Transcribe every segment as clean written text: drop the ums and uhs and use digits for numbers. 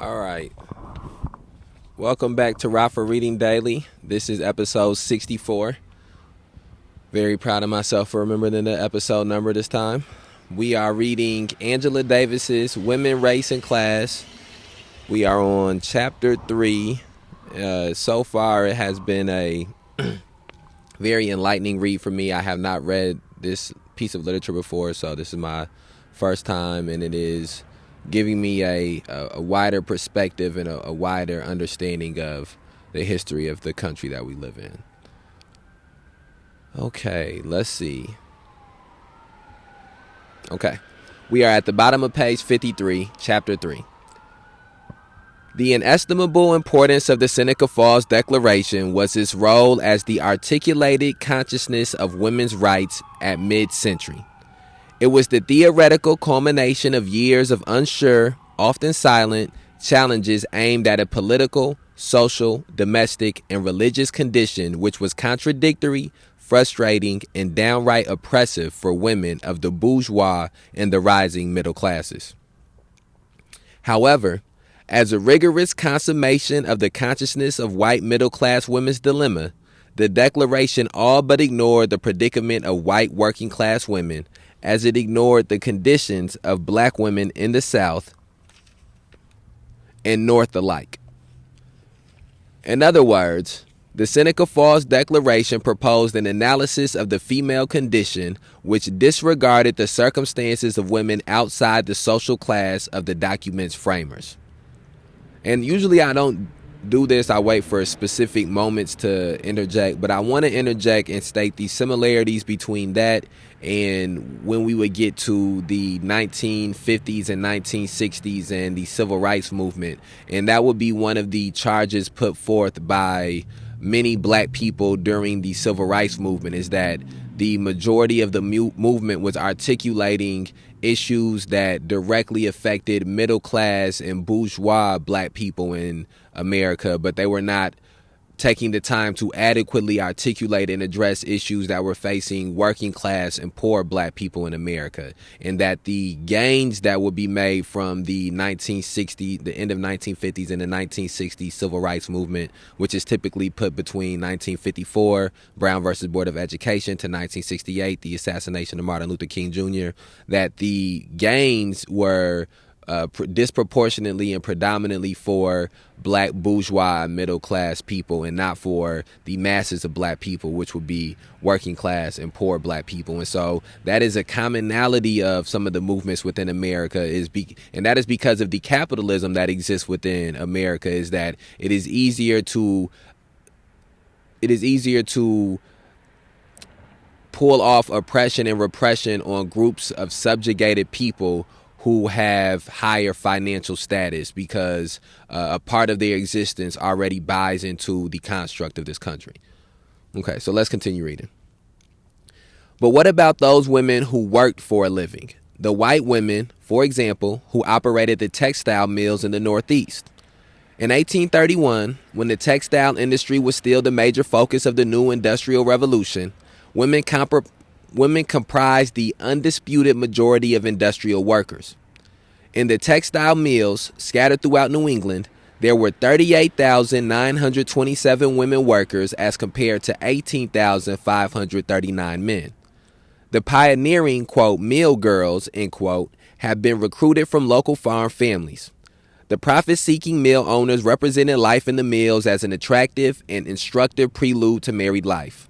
All right. Welcome back to Rockford Reading Daily. This is episode 64. Very proud of myself for remembering the episode number this time. We are reading Angela Davis's Women, Race, and Class. We are on chapter 3. So far, it has been a very enlightening read for me. I have not read this piece of literature before, so this is my first time, and it is giving me a wider perspective and a wider understanding of the history of the country that we live in. Okay, let's see. Okay, we are at the bottom of page 53, chapter 3. The inestimable importance of the Seneca Falls Declaration was its role as the articulated consciousness of women's rights at mid-century. It was the theoretical culmination of years of unsure, often silent, challenges aimed at a political, social, domestic, and religious condition which was contradictory, frustrating, and downright oppressive for women of the bourgeois and the rising middle classes. However, as a rigorous consummation of the consciousness of white middle-class women's dilemma, the Declaration all but ignored the predicament of white working-class women, as it ignored the conditions of black women in the South and North alike. In other words, the Seneca Falls Declaration proposed an analysis of the female condition which disregarded the circumstances of women outside the social class of the document's framers. And usually I don't do this. I wait for specific moments to interject, but I want to interject and state the similarities between that and when we would get to the 1950s and 1960s and the civil rights movement. And that would be one of the charges put forth by many black people during the civil rights movement, is that the majority of the movement was articulating issues that directly affected middle class and bourgeois black people in America, but they were not taking the time to adequately articulate and address issues that were facing working class and poor black people in America, and that the gains that would be made from the the end of 1950s and the 1960s civil rights movement, which is typically put between 1954, Brown versus Board of Education, to 1968, the assassination of Martin Luther King Jr., that the gains were disproportionately and predominantly for black bourgeois middle class people, and not for the masses of black people, which would be working class and poor black people. And so that is a commonality of some of the movements within America, and that is because of the capitalism that exists within America, is that it is easier to pull off oppression and repression on groups of subjugated people who have higher financial status, because a part of their existence already buys into the construct of this country. Okay, so let's continue reading. But what about those women who worked for a living? The white women, for example, who operated the textile mills in the Northeast. In 1831, when the textile industry was still the major focus of the new industrial revolution, women comprised the undisputed majority of industrial workers. In the textile mills scattered throughout New England, there were 38,927 women workers as compared to 18,539 men. The pioneering, quote, mill girls, end quote, have been recruited from local farm families. The profit-seeking mill owners represented life in the mills as an attractive and instructive prelude to married life.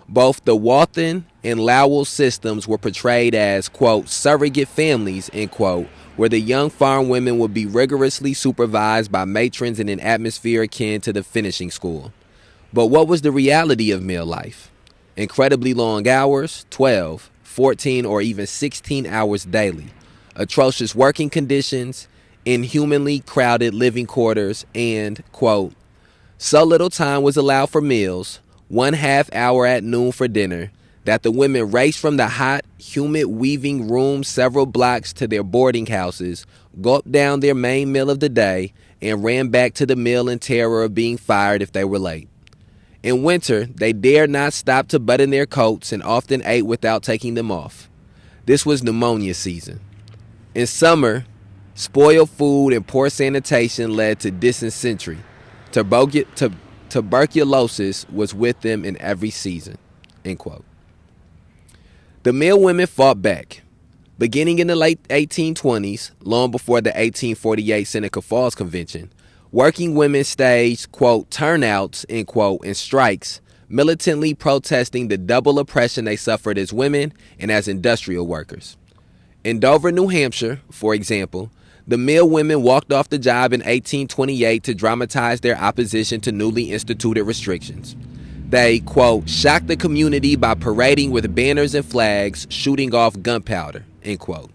Both the Waltham and Lowell systems were portrayed as, quote, surrogate families, end quote, where the young farm women would be rigorously supervised by matrons in an atmosphere akin to the finishing school. But what was the reality of mill life? Incredibly long hours, 12, 14, or even 16 hours daily, atrocious working conditions, inhumanly crowded living quarters, and, quote, so little time was allowed for meals, 1/2 hour at noon for dinner, that the women raced from the hot, humid weaving rooms several blocks to their boarding houses, gulped down their main meal of the day, and ran back to the mill in terror of being fired if they were late. In winter, they dared not stop to button their coats and often ate without taking them off. This was pneumonia season. In summer, Spoiled food and poor sanitation led to dysentery. Tuberculosis was with them in every season. End quote. The mill women fought back. Beginning in the late 1820s, long before the 1848 Seneca Falls Convention, working women staged, quote, turnouts, end quote, and strikes, militantly protesting the double oppression they suffered as women and as industrial workers. In Dover, New Hampshire, for example, the mill women walked off the job in 1828 to dramatize their opposition to newly instituted restrictions. They, quote, shocked the community by parading with banners and flags, shooting off gunpowder, end quote.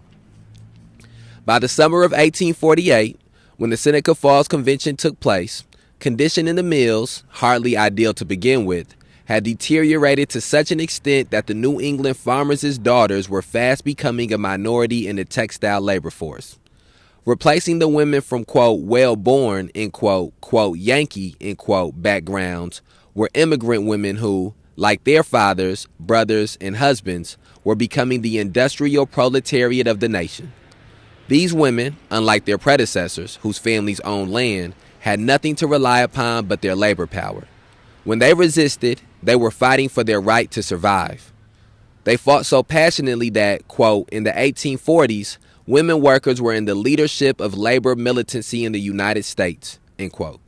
By the summer of 1848, when the Seneca Falls Convention took place, condition in the mills, hardly ideal to begin with, had deteriorated to such an extent that the New England farmers' daughters were fast becoming a minority in the textile labor force. Replacing the women from, quote, well-born, end quote, Yankee, end quote, backgrounds were immigrant women who, like their fathers, brothers, and husbands, were becoming the industrial proletariat of the nation. These women, unlike their predecessors, whose families owned land, had nothing to rely upon but their labor power. When they resisted, they were fighting for their right to survive. They fought so passionately that, quote, in the 1840s, women workers were in the leadership of labor militancy in the United States, end quote.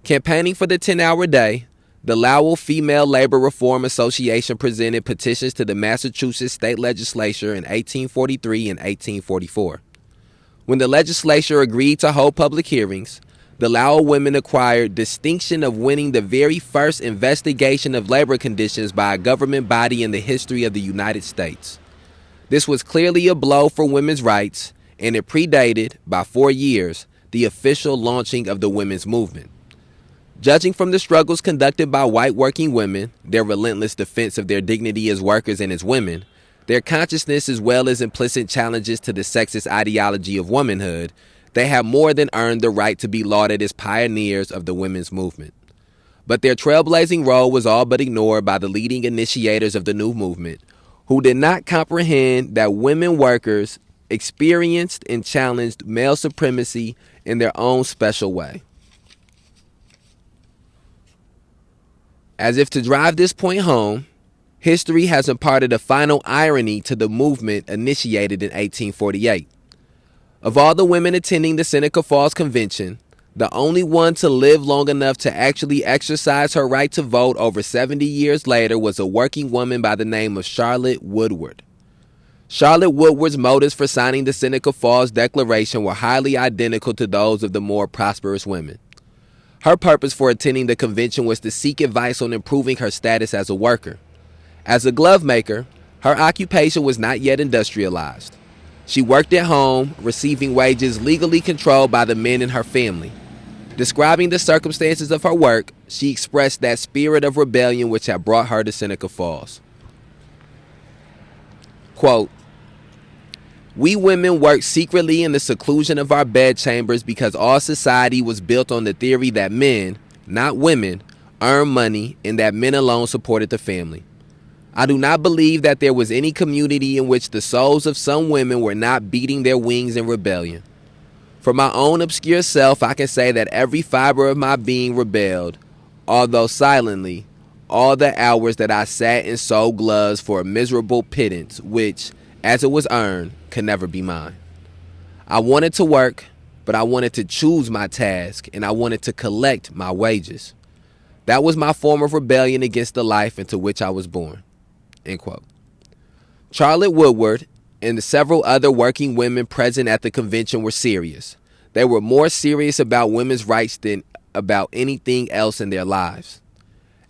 Campaigning for the 10-hour day, the Lowell Female Labor Reform Association presented petitions to the Massachusetts state legislature in 1843 and 1844. When the legislature agreed to hold public hearings, the Lowell women acquired distinction of winning the very first investigation of labor conditions by a government body in the history of the United States. This was clearly a blow for women's rights, and it predated, by 4 years, the official launching of the women's movement. Judging from the struggles conducted by white working women, their relentless defense of their dignity as workers and as women, their consciousness as well as implicit challenges to the sexist ideology of womanhood, they have more than earned the right to be lauded as pioneers of the women's movement. But their trailblazing role was all but ignored by the leading initiators of the new movement, who did not comprehend that women workers experienced and challenged male supremacy in their own special way. As if to drive this point home, history has imparted a final irony to the movement initiated in 1848. Of all the women attending the Seneca Falls Convention, the only one to live long enough to actually exercise her right to vote over 70 years later was a working woman by the name of Charlotte Woodward. Charlotte Woodward's motives for signing the Seneca Falls Declaration were highly identical to those of the more prosperous women. Her purpose for attending the convention was to seek advice on improving her status as a worker. As a glove maker, her occupation was not yet industrialized. She worked at home, receiving wages legally controlled by the men in her family. Describing the circumstances of her work, she expressed that spirit of rebellion which had brought her to Seneca Falls. Quote, "We women worked secretly in the seclusion of our bedchambers because all society was built on the theory that men, not women, earned money and that men alone supported the family. I do not believe that there was any community in which the souls of some women were not beating their wings in rebellion. For my own obscure self, I can say that every fiber of my being rebelled, although silently, all the hours that I sat and sewed gloves for a miserable pittance which, as it was earned, could never be mine. I wanted to work, but I wanted to choose my task, and I wanted to collect my wages. That was my form of rebellion against the life into which I was born." End quote. Charlotte Woodward and the several other working women present at the convention were serious. They were more serious about women's rights than about anything else in their lives.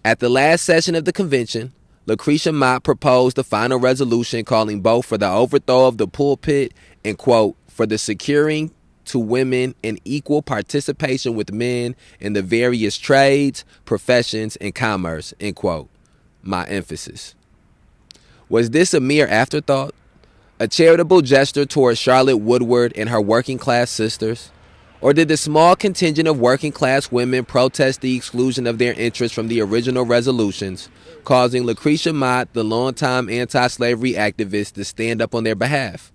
At the last session of the convention, Lucretia Mott proposed a final resolution calling both for the overthrow of the pulpit and, quote, for the securing to women an equal participation with men in the various trades, professions, and commerce, end quote. My emphasis. Was this a mere afterthought? A charitable gesture towards Charlotte Woodward and her working class sisters? Or did the small contingent of working class women protest the exclusion of their interests from the original resolutions, causing Lucretia Mott, the longtime anti-slavery activist, to stand up on their behalf?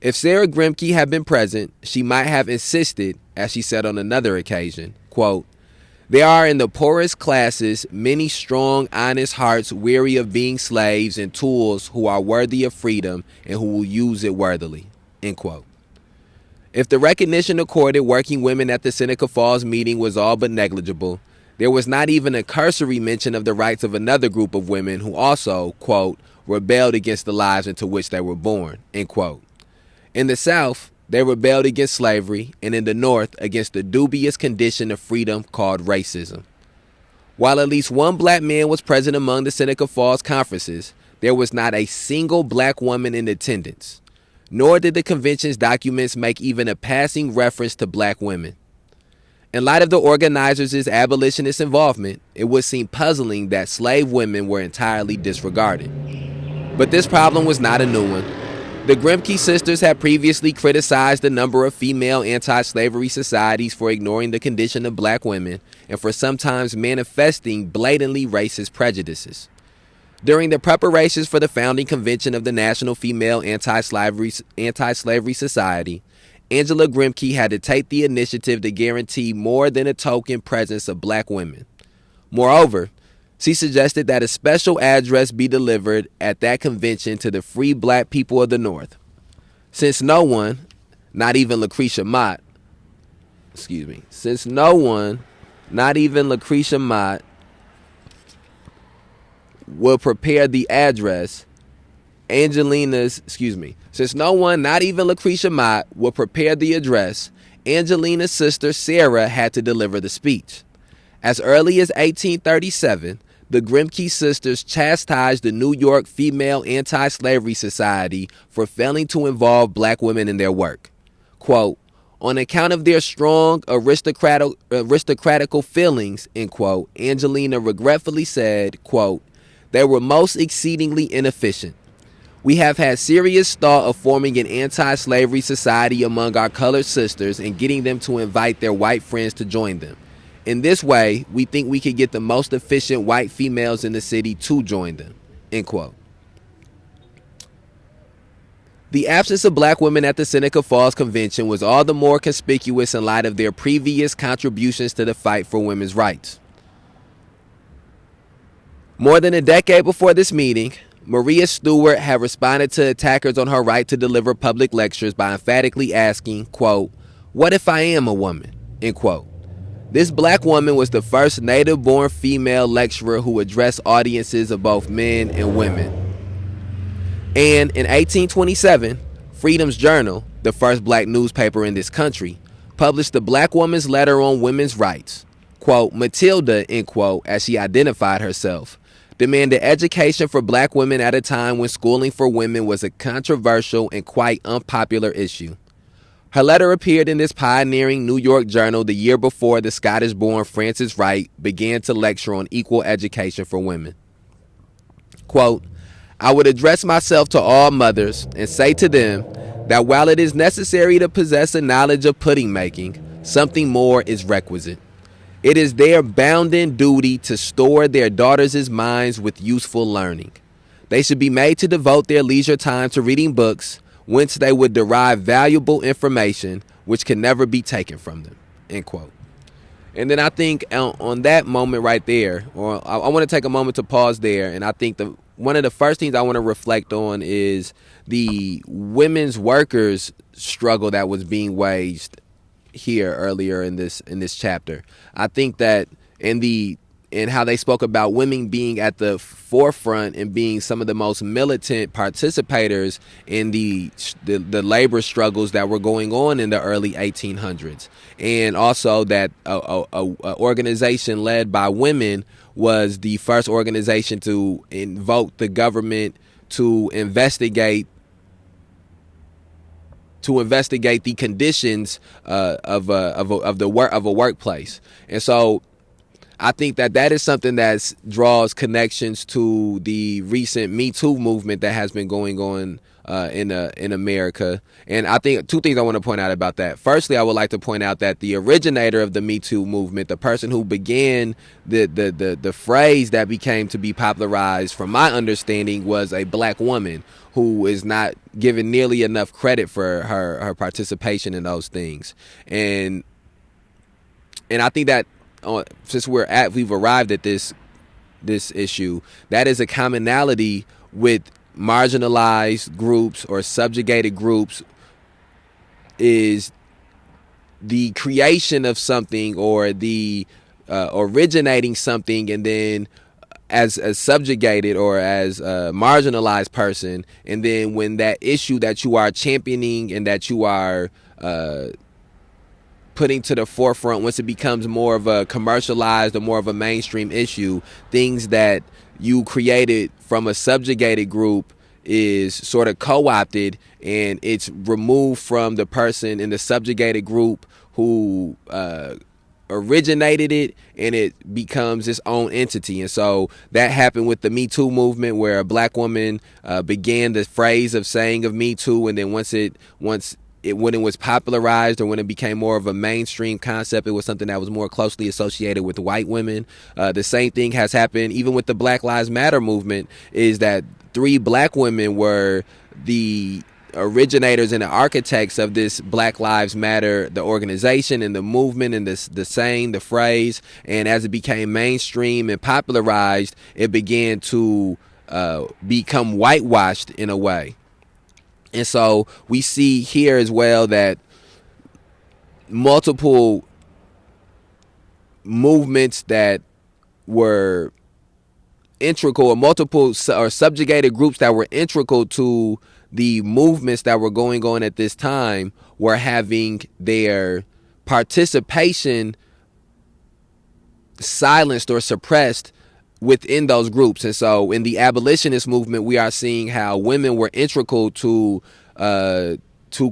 If Sarah Grimke had been present, she might have insisted, as she said on another occasion, quote, "There are in the poorest classes many strong, honest hearts weary of being slaves and tools who are worthy of freedom and who will use it worthily," end quote. If the recognition accorded working women at the Seneca Falls meeting was all but negligible, there was not even a cursory mention of the rights of another group of women who also, quote, "rebelled against the lives into which they were born," end quote. In the South, they rebelled against slavery, and in the North, against the dubious condition of freedom called racism. While at least one black man was present among the Seneca Falls conferences, there was not a single black woman in attendance, nor did the convention's documents make even a passing reference to black women. In light of the organizers' abolitionist involvement, it would seem puzzling that slave women were entirely disregarded. But this problem was not a new one. The Grimke sisters had previously criticized a number of female anti-slavery societies for ignoring the condition of black women and for sometimes manifesting blatantly racist prejudices. During the preparations for the founding convention of the National Female Anti-Slavery Society, Angela Grimke had to take the initiative to guarantee more than a token presence of black women. Moreover, she suggested that a special address be delivered at that convention to the free black people of the North. Since no one, not even Lucretia Mott, will prepare the address, Angelina's sister Sarah had to deliver the speech. As early as 1837, the Grimke sisters chastised the New York Female Anti-Slavery Society for failing to involve black women in their work. Quote, "On account of their strong aristocratical feelings," end quote, Angelina regretfully said, quote, "They were most exceedingly inefficient. We have had serious thought of forming an anti-slavery society among our colored sisters and getting them to invite their white friends to join them. In this way, we think we could get the most efficient white females in the city to join them," end quote. The absence of black women at the Seneca Falls Convention was all the more conspicuous in light of their previous contributions to the fight for women's rights. More than a decade before this meeting, Maria Stewart had responded to attackers on her right to deliver public lectures by emphatically asking, quote, "What if I am a woman?" end quote. This black woman was the first native-born female lecturer who addressed audiences of both men and women. And in 1827, Freedom's Journal, the first black newspaper in this country, published the Black Woman's Letter on Women's Rights. Quote, "Matilda," end quote, as she identified herself, demanded education for black women at a time when schooling for women was a controversial and quite unpopular issue. Her letter appeared in this pioneering New York journal the year before the Scottish-born Frances Wright began to lecture on equal education for women. Quote, "I would address myself to all mothers and say to them that while it is necessary to possess a knowledge of pudding making, something more is requisite. It is their bounden duty to store their daughters' minds with useful learning. They should be made to devote their leisure time to reading books, whence they would derive valuable information which can never be taken from them," end quote. And then I think on that moment right there, or I want to take a moment to pause there, and I think one of the first things I want to reflect on is the women's workers' struggle that was being waged here earlier in this chapter. I think that in how they spoke about women being at the forefront and being some of the most militant participators in the labor struggles that were going on in the early 1800s, and also that a organization led by women was the first organization to invoke the government to investigate the conditions of a workplace. And so I think that is something that draws connections to the recent Me Too movement that has been going on in America. And I think two things I want to point out about that. Firstly, I would like to point out that the originator of the Me Too movement, the person who began the phrase that became to be popularized, from my understanding, was a black woman who is not given nearly enough credit for her participation in those things. And I think that since we've arrived at this issue, that is a commonality with marginalized groups or subjugated groups, is the creation of something or the originating something, and then as a subjugated or as a marginalized person, and then when that issue that you are championing and that you are putting to the forefront, once it becomes more of a commercialized or more of a mainstream issue, things that you created from a subjugated group is sort of co-opted, and it's removed from the person in the subjugated group who originated it, and it becomes its own entity. And so that happened with the Me Too movement, where a black woman began the phrase of saying of Me Too, and then when it was popularized, or when it became more of a mainstream concept, it was something that was more closely associated with white women. The same thing has happened even with the Black Lives Matter movement, is that 3 black women were the originators and the architects of this Black Lives Matter, the organization and the movement, and the saying, the phrase. And as it became mainstream and popularized, it began to become whitewashed in a way. And so we see here as well that multiple movements that were integral, or multiple or subjugated groups that were integral to the movements that were going on at this time, were having their participation silenced or suppressed within those groups. And so in the abolitionist movement, we are seeing how women were integral to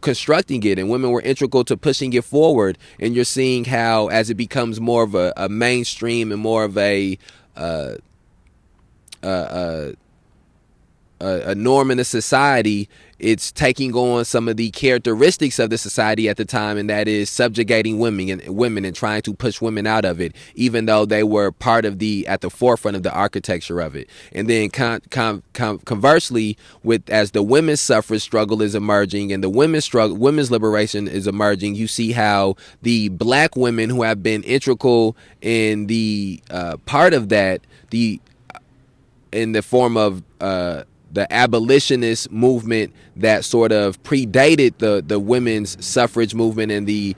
constructing it, and women were integral to pushing it forward. And you're seeing how, as it becomes more of a mainstream and more of a norm in the society, it's taking on some of the characteristics of the society at the time, and that is subjugating women and trying to push women out of it, even though they were part of at the forefront of the architecture of it. And then conversely, as the women's suffrage struggle is emerging and the women's liberation is emerging, you see how the black women who have been integral in the part of that, in the form of the abolitionist movement that sort of predated the women's suffrage movement and the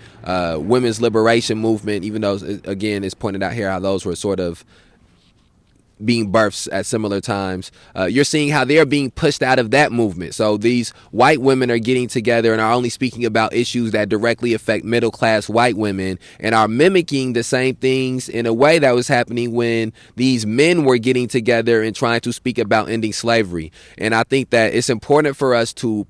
women's liberation movement, even though, again, it's pointed out here how those were sort of being birthed at similar times. You're seeing how they're being pushed out of that movement. So these white women are getting together and are only speaking about issues that directly affect middle-class white women, and are mimicking the same things in a way that was happening when these men were getting together and trying to speak about ending slavery. And I think that it's important for us to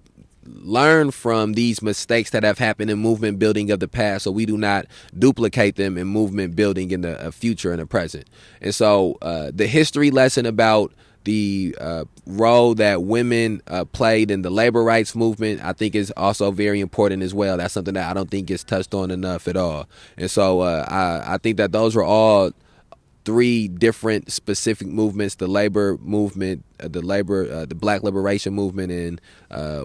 learn from these mistakes that have happened in movement building of the past, so we do not duplicate them in movement building in the future and the present. And so the history lesson about the role that women played in the labor rights movement, I think, is also very important as well. That's something that I don't think gets touched on enough at all. And so I think that those were all 3 different specific movements: the labor movement, the black liberation movement, and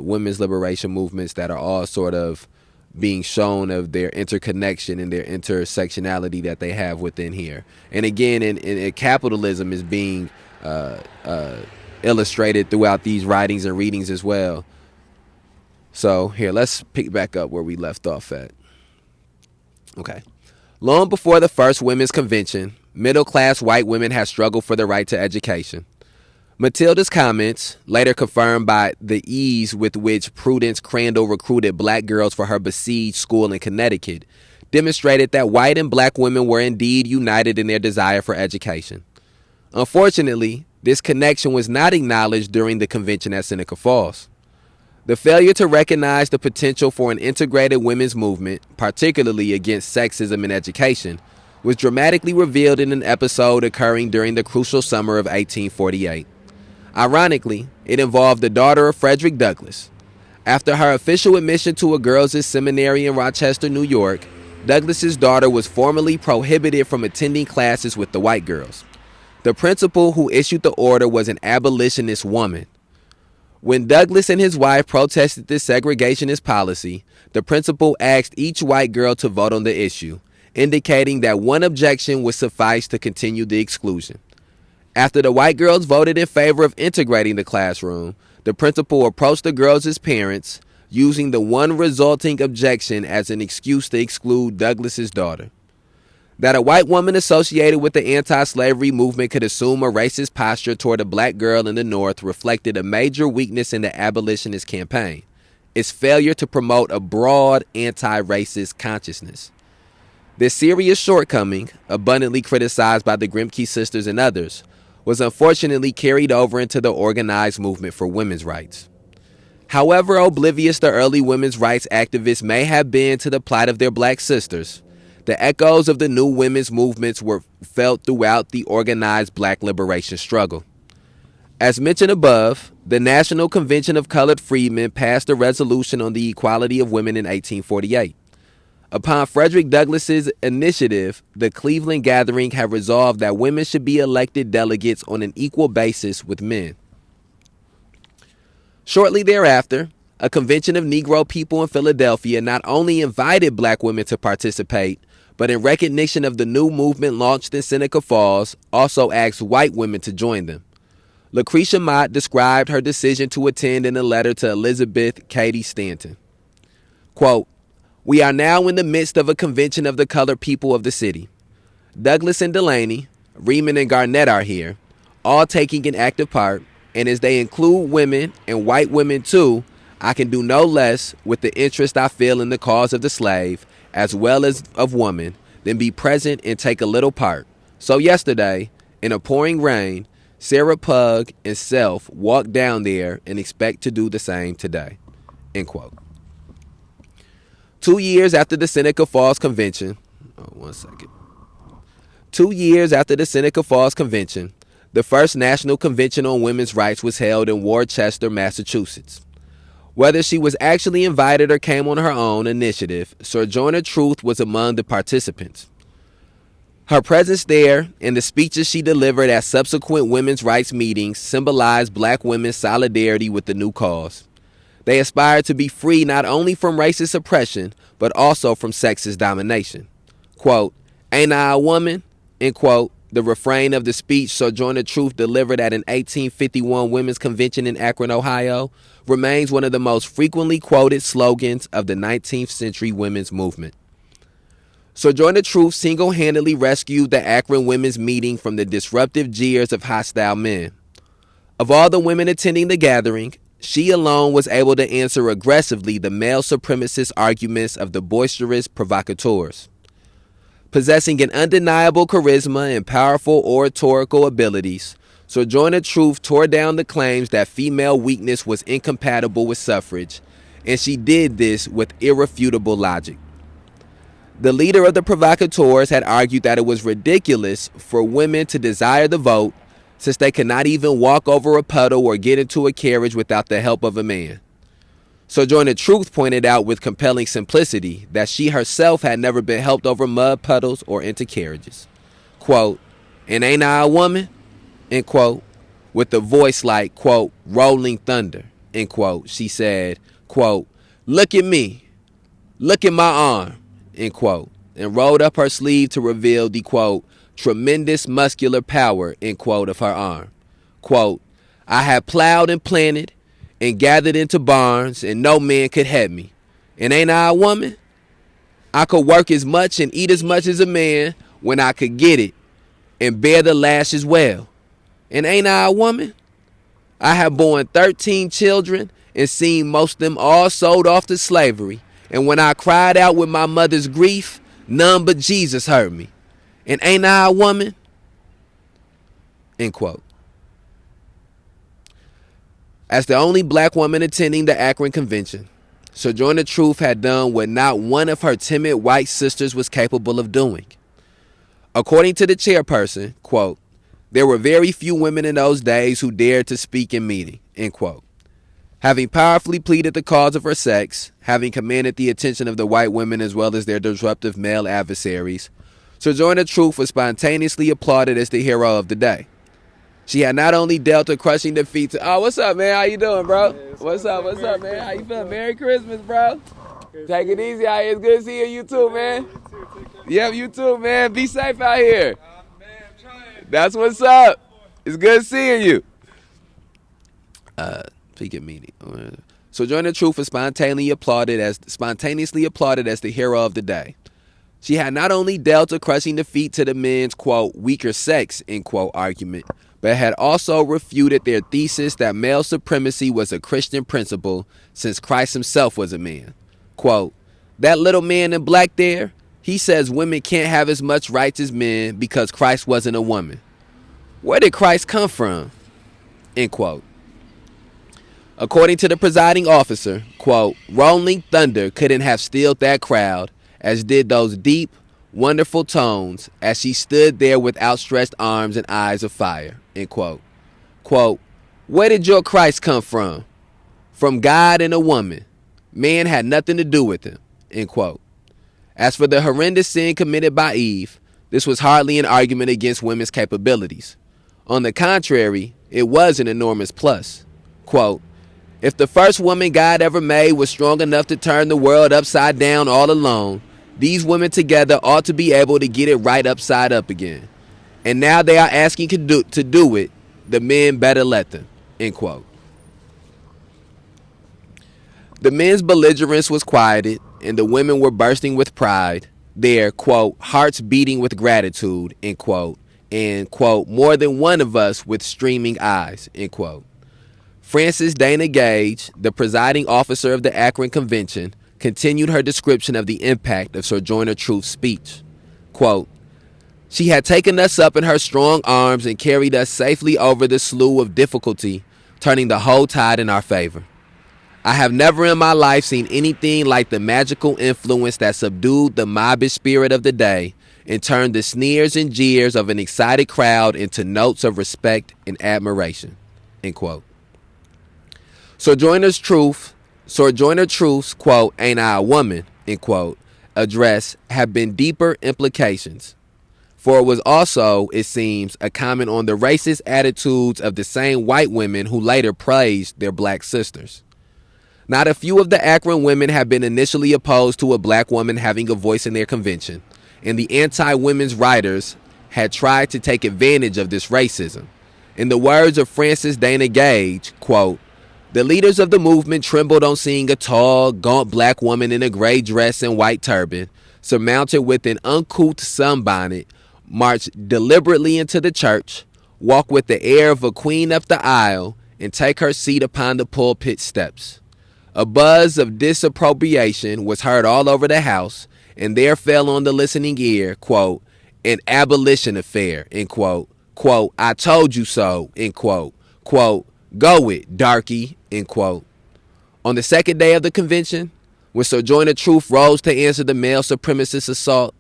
women's liberation movements, that are all sort of being shown of their interconnection and their intersectionality that they have within here. And again, in capitalism is being illustrated throughout these writings and readings as well. So here, let's pick back up where we left off at. Okay. Long before the first women's convention, middle-class white women had struggled for the right to education. Matilda's comments, later confirmed by the ease with which Prudence Crandall recruited black girls for her besieged school in Connecticut, demonstrated that white and black women were indeed united in their desire for education. Unfortunately, this connection was not acknowledged during the convention at Seneca Falls. The failure to recognize the potential for an integrated women's movement, particularly against sexism in education, was dramatically revealed in an episode occurring during the crucial summer of 1848. Ironically, it involved the daughter of Frederick Douglass, After her official admission to a girls' seminary in Rochester, New York, Douglas's daughter was formally prohibited from attending classes with the white girls. The principal who issued the order was an abolitionist woman. When Douglas and his wife protested this segregationist policy, the principal asked each white girl to vote on the issue, indicating that one objection would suffice to continue the exclusion. After the white girls voted in favor of integrating the classroom, the principal approached the girls' parents, using the one resulting objection as an excuse to exclude Douglas's daughter. That a white woman associated with the anti-slavery movement could assume a racist posture toward a black girl in the North reflected a major weakness in the abolitionist campaign: its failure to promote a broad anti-racist consciousness. This serious shortcoming, abundantly criticized by the Grimke sisters and others, was unfortunately carried over into the organized movement for women's rights. However oblivious the early women's rights activists may have been to the plight of their black sisters, the echoes of the new women's movements were felt throughout the organized black liberation struggle. As mentioned above, the National Convention of Colored Freedmen passed a resolution on the equality of women in 1848. Upon Frederick Douglass's initiative, the Cleveland Gathering had resolved that women should be elected delegates on an equal basis with men. Shortly thereafter, a convention of Negro people in Philadelphia not only invited black women to participate, but in recognition of the new movement launched in Seneca Falls, also asked white women to join them. Lucretia Mott described her decision to attend in a letter to Elizabeth Cady Stanton. Quote, "We are now in the midst of a convention of the colored people of the city. Douglas and Delaney, Reman and Garnett are here, all taking an active part, and as they include women and white women too, I can do no less, with the interest I feel in the cause of the slave, as well as of woman, than be present and take a little part. So yesterday, in a pouring rain, Sarah Pugh and self walked down there and expect to do the same today." End quote. 2 years after the Seneca Falls Convention, 2 years after the Seneca Falls Convention, the first National Convention on Women's Rights was held in Worcester, Massachusetts. Whether she was actually invited or came on her own initiative, Sojourner Truths was among the participants. Her presence there and the speeches she delivered at subsequent women's rights meetings symbolized black women's solidarity with the new cause. They aspired to be free not only from racist oppression, but also from sexist domination. Quote, "Ain't I a woman?" End quote. The refrain of the speech Sojourner Truths delivered at an 1851 Women's Convention in Akron, Ohio, remains one of the most frequently quoted slogans of the 19th century women's movement. Sojourner Truths single-handedly rescued the Akron women's meeting from the disruptive jeers of hostile men. Of all the women attending the gathering, she alone was able to answer aggressively the male supremacist arguments of the boisterous provocateurs. Possessing an undeniable charisma and powerful oratorical abilities, Sojourner Truths tore down the claims that female weakness was incompatible with suffrage, and she did this with irrefutable logic. The leader of the provocateurs had argued that it was ridiculous for women to desire the vote, since they could not even walk over a puddle or get into a carriage without the help of a man. Sojourner Truths pointed out with compelling simplicity that she herself had never been helped over mud puddles or into carriages. Quote, "And ain't I a woman?" End quote. With a voice like, quote, "rolling thunder," end quote, she said, quote, "Look at me. Look at my arm," end quote, and rolled up her sleeve to reveal the, quote, "tremendous muscular power," end quote, of her arm. Quote, "I have plowed and planted and gathered into barns, and no man could have me. And ain't I a woman? I could work as much and eat as much as a man when I could get it, and bear the lash as well. And ain't I a woman? I have borne 13 children and seen most of them all sold off to slavery, and when I cried out with my mother's grief, none but Jesus heard me. And ain't I a woman?" End quote. As the only black woman attending the Akron Convention, Sojourner Truths had done what not one of her timid white sisters was capable of doing. According to the chairperson, quote, "There were very few women in those days who dared to speak in meeting," end quote. Having powerfully pleaded the cause of her sex, having commanded the attention of the white women as well as their disruptive male adversaries, Sojourner Truth was spontaneously applauded as the hero of the day. She had not only dealt a crushing defeat to... Oh, what's up, man? How you doing, bro? What's up, man? How you feeling? Merry Christmas, bro. Take it easy out here. It's good seeing you too, man. Yep, you too, man. Be safe out here. That's what's up. It's good seeing you. Speaking meaning. Sojourner Truth was spontaneously applauded as the hero of the day. She had not only dealt a crushing defeat to the men's, quote, weaker sex, end quote, argument, but had also refuted their thesis that male supremacy was a Christian principle since Christ himself was a man. Quote, that little man in black there, he says women can't have as much rights as men because Christ wasn't a woman. Where did Christ come from? End quote. According to the presiding officer, quote, rolling thunder couldn't have stilled that crowd, as did those deep, wonderful tones as she stood there with outstretched arms and eyes of fire, end quote. Quote, where did your Christ come from? From God and a woman. Man had nothing to do with him, end quote. As for the horrendous sin committed by Eve, this was hardly an argument against women's capabilities. On the contrary, it was an enormous plus. Quote, if the first woman God ever made was strong enough to turn the world upside down all alone, these women together ought to be able to get it right upside up again. And now they are asking to do it. The men better let them, end quote. The men's belligerence was quieted, and the women were bursting with pride, their, quote, hearts beating with gratitude, end quote, and, quote, more than one of us with streaming eyes, end quote. Frances Dana Gage, the presiding officer of the Akron Convention, continued her description of the impact of Sojourner Truth's speech. Quote, she had taken us up in her strong arms and carried us safely over the slough of difficulty, turning the whole tide in our favor. I have never in my life seen anything like the magical influence that subdued the mobbish spirit of the day and turned the sneers and jeers of an excited crowd into notes of respect and admiration, end quote. Sojourner Truth's, quote, ain't I a woman, end quote, address have been deeper implications. For it was also, it seems, a comment on the racist attitudes of the same white women who later praised their black sisters. Not a few of the Akron women have been initially opposed to a black woman having a voice in their convention, and the anti-women's writers had tried to take advantage of this racism. In the words of Frances Dana Gage, quote, the leaders of the movement trembled on seeing a tall, gaunt black woman in a gray dress and white turban, surmounted with an uncouth sunbonnet, march deliberately into the church, walk with the air of a queen up the aisle, and take her seat upon the pulpit steps. A buzz of disapprobation was heard all over the house, and there fell on the listening ear, quote, an abolition affair, end quote, quote, I told you so, end quote, quote, go it, darky, end quote. On the second day of the convention, when Sojourner Truth rose to answer the male supremacist assault,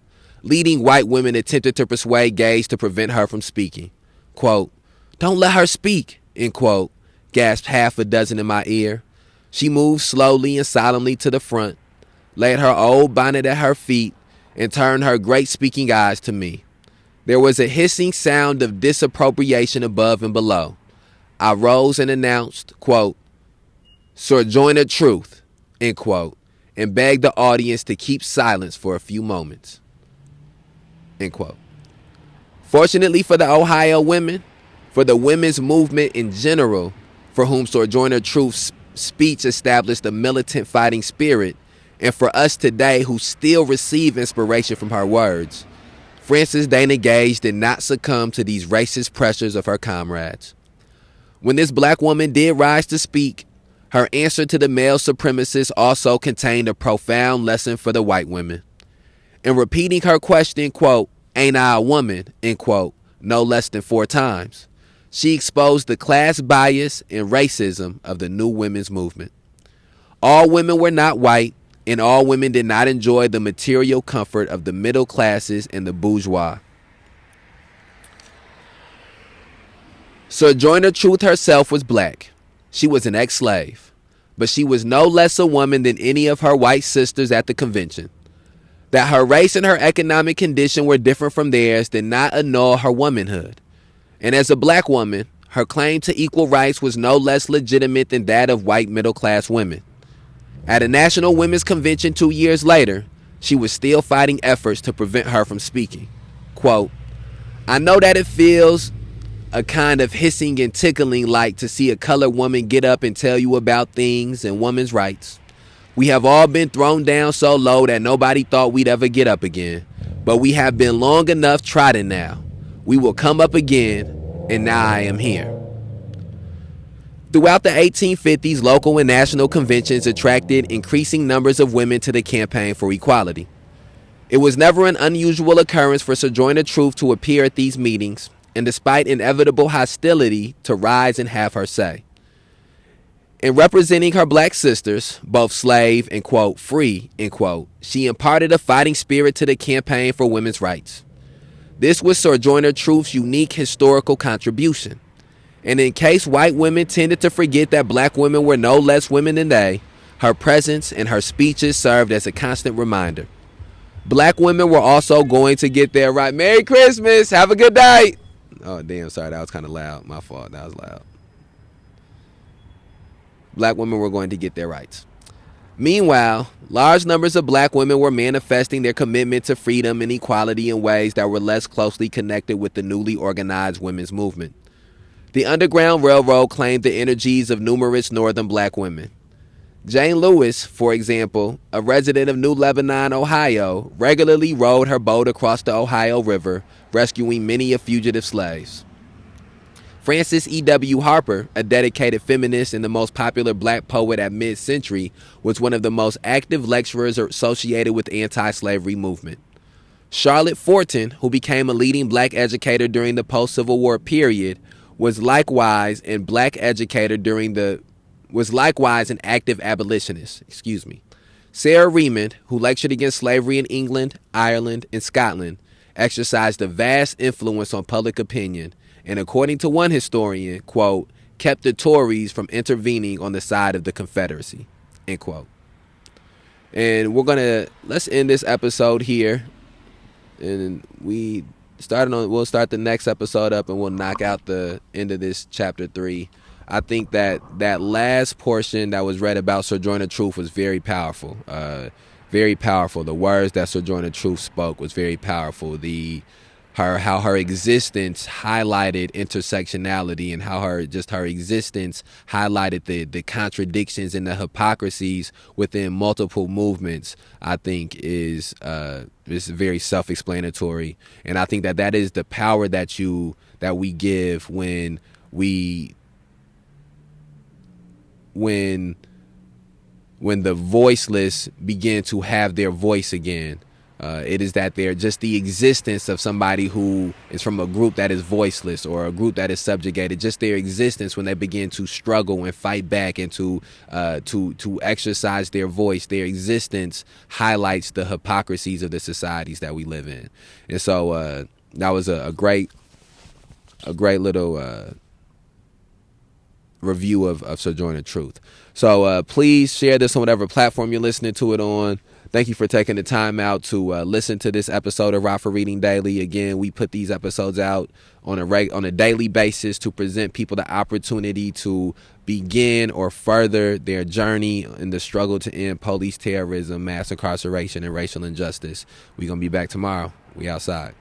leading white women attempted to persuade Gage to prevent her from speaking. Quote, don't let her speak, end quote, gasped half a dozen in my ear. She moved slowly and solemnly to the front, laid her old bonnet at her feet, and turned her great speaking eyes to me. There was a hissing sound of disapprobation above and below. I rose and announced, quote, Sojourner Truth, end quote, and begged the audience to keep silence for a few moments, end quote. Fortunately for the Ohio women, for the women's movement in general, for whom Sojourner Truth's speech established a militant fighting spirit, and for us today who still receive inspiration from her words, Frances Dana Gage did not succumb to these racist pressures of her comrades. When this black woman did rise to speak, her answer to the male supremacists also contained a profound lesson for the white women. In repeating her question, quote, ain't I a woman, end quote, no less than 4 times, she exposed the class bias and racism of the new women's movement. All women were not white, and all women did not enjoy the material comfort of the middle classes and the bourgeois. Sojourner Truth herself was black. She was an ex-slave. but she was no less a woman than any of her white sisters at the convention. That her race and her economic condition were different from theirs did not annul her womanhood. And as a black woman, her claim to equal rights was no less legitimate than that of white middle-class women. At a national women's convention 2 years later, she was still fighting efforts to prevent her from speaking. Quote, "I know that it feels a kind of hissing and tickling like to see a colored woman get up and tell you about things and women's rights. We have all been thrown down so low that nobody thought we'd ever get up again. But we have been long enough trodden now. We will come up again, and now I am here." Throughout the 1850s, local and national conventions attracted increasing numbers of women to the campaign for equality. It was never an unusual occurrence for Sojourner Truth to appear at these meetings, and despite inevitable hostility, to rise and have her say. In representing her black sisters, both slave and, quote, free, end quote, she imparted a fighting spirit to the campaign for women's rights. This was Sojourner Truth's unique historical contribution. And in case white women tended to forget that black women were no less women than they, her presence and her speeches served as a constant reminder. Black women were also going to get their right. Merry Christmas! Have a good night! Oh, damn, sorry, that was kind of loud. My fault, that was loud. Black women were going to get their rights. Meanwhile, large numbers of black women were manifesting their commitment to freedom and equality in ways that were less closely connected with the newly organized women's movement. The Underground Railroad claimed the energies of numerous northern black women. Jane Lewis, for example, a resident of New Lebanon, Ohio, regularly rowed her boat across the Ohio River, rescuing many of fugitive slaves. Frances E.W. Harper, a dedicated feminist and the most popular black poet at mid-century, was one of the most active lecturers associated with the anti-slavery movement. Charlotte Fortin, who became a leading black educator during the post-Civil War period, was likewise an active abolitionist. Sarah Remond, who lectured against slavery in England, Ireland, and Scotland, exercised a vast influence on public opinion, and according to one historian, quote, kept the Tories from intervening on the side of the Confederacy, end quote. And let's end this episode here, and we'll start the next episode up, and we'll knock out the end of this chapter 3. I think that last portion that was read about Sojourner Truth was very powerful. Very powerful. The words that Sojourner Truth spoke was very powerful. How her existence highlighted intersectionality, and how her existence highlighted the contradictions and the hypocrisies within multiple movements, I think is very self-explanatory. And I think that is the power that we give when the voiceless begin to have their voice again. It is that they're just the existence of somebody who is from a group that is voiceless or a group that is subjugated. Just their existence when they begin to struggle and fight back and to exercise their voice. Their existence highlights the hypocrisies of the societies that we live in. And so that was a great little review of Sojourner Truth. So please share this on whatever platform you're listening to it on. Thank you for taking the time out to listen to this episode of Rockford Reading Daily. Again, we put these episodes out on a daily basis to present people the opportunity to begin or further their journey in the struggle to end police terrorism, mass incarceration, and racial injustice. We're going to be back tomorrow. We outside.